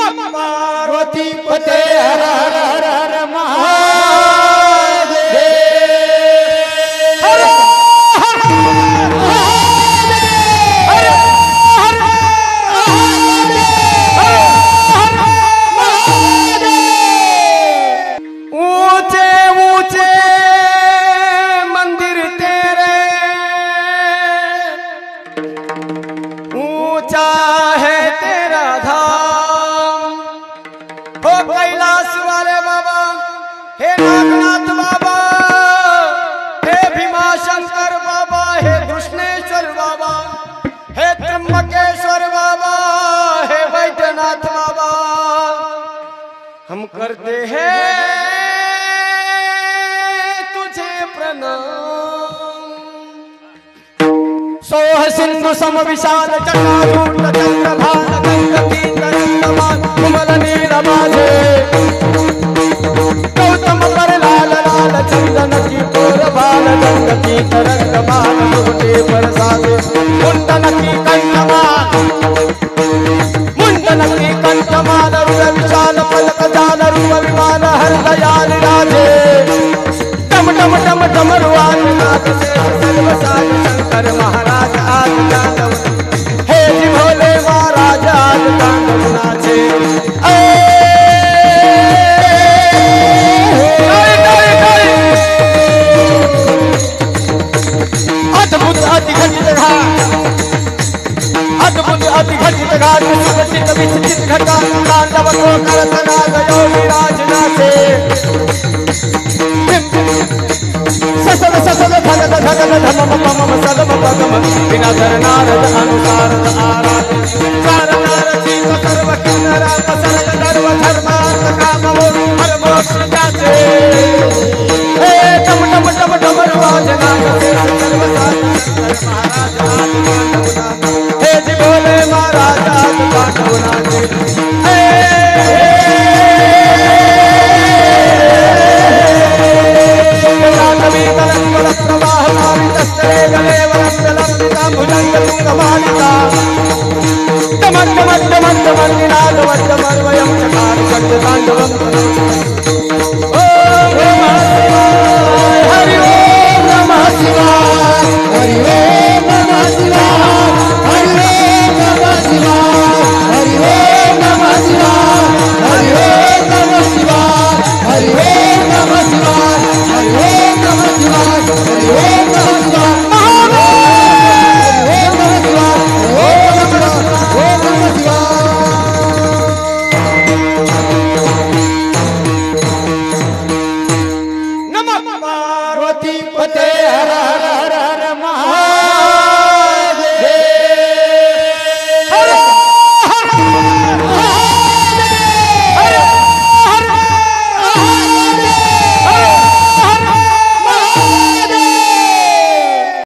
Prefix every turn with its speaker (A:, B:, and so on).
A: नमः पार्वती पते हर हर हर हर महादेव हर हर ऊंचे ऊंचे मंदिर तेरे ऊंचा है तेरा धाम हो कैलाश वाले बाबा हे नागनाथ बाबा हे भीमाशंकर बाबा हे कृष्णेश्वर बाबा हे त्र्यंबकेश्वर बाबा हे वैद्यनाथ बाबा हम करते हैं तुझे प्रणाम। सोह सिंधु सम विशाल जटाजूट चंद्रभान गंगकी तरंगमान कुमल नीलमाधे गौतम पर लाल लाल चंदन की पूर बाल गंगकी तरंगमान मुझे बरसाते मुंडन की कंठमान मुंडन की कंठमान रुल विशाल पलक जाल रूप विमान हर दयाल राजे टम टम टम डमरुआन नाद से सर्व साज शंकर महाराज आज तांडव हे जी भोले महाराज आज तांडव नाचे अद्भुत अतिघटित अद्भुत अतिघटित घाट सुगठित विचित घटा तांडव को करत नाद योगी राज नाचे ससद ससद धगद धगद धमम पमम सदम पगम बिना धर नारद अनुसारद आराध सार नारद सीत सर्व किन्नरा पसरग धर्म धर्मार्थ काम हर मोक्ष जाचे हे टम टम टम टम रुआज नाग से सर्व साध महाराज आज हे जी भोले महाराज आज तांडव नाचे प्रवाह मावितस्ते गले वरंगलम निता भुजंग तुंगमालिका दमन दमन दमन दमन निनाद वज्रमर वयम चकार चंड तांडवम ओम नमः शिवाय हरि ओम नमः शिवाय हरि ओम नमः शिवाय हरि ओम नमः शिवाय हरि ओम नमः शिवाय हरि ओम नमः शिवाय हरि ओम नमः शिवाय हरि ओम नमः शिवाय हरि ओम नमः शिवाय नमः पार्वती पते हर हर हर